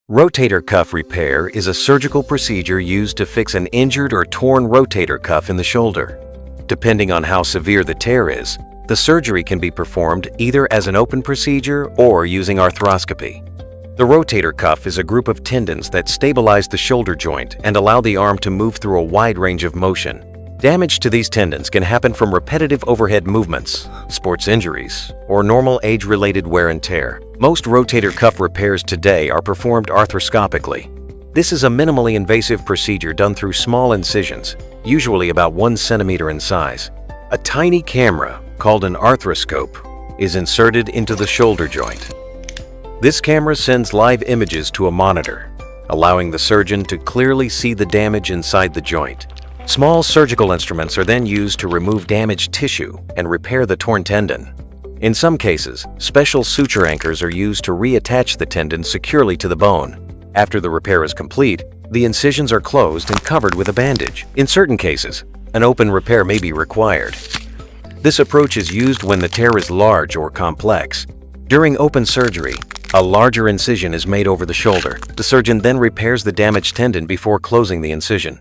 Rotator cuff repair is a surgical procedure used to fix an injured or torn rotator cuff in the shoulder. Depending on how severe the tear is, the surgery can be performed either as an open procedure or using arthroscopy. The rotator cuff is a group of tendons that stabilize the shoulder joint and allow the arm to move through a wide range of motion. Damage to these tendons can happen from repetitive overhead movements, sports injuries, or normal age-related wear and tear. Most rotator cuff repairs today are performed arthroscopically. This is a minimally invasive procedure done through small incisions, usually about 1 centimeter in size. A tiny camera, called an arthroscope, is inserted into the shoulder joint. This camera sends live images to a monitor, allowing the surgeon to clearly see the damage inside the joint. Small surgical instruments are then used to remove damaged tissue and repair the torn tendon. In some cases, special suture anchors are used to reattach the tendon securely to the bone. After the repair is complete, the incisions are closed and covered with a bandage. In certain cases, an open repair may be required. This approach is used when the tear is large or complex. During open surgery, a larger incision is made over the shoulder. The surgeon then repairs the damaged tendon before closing the incision.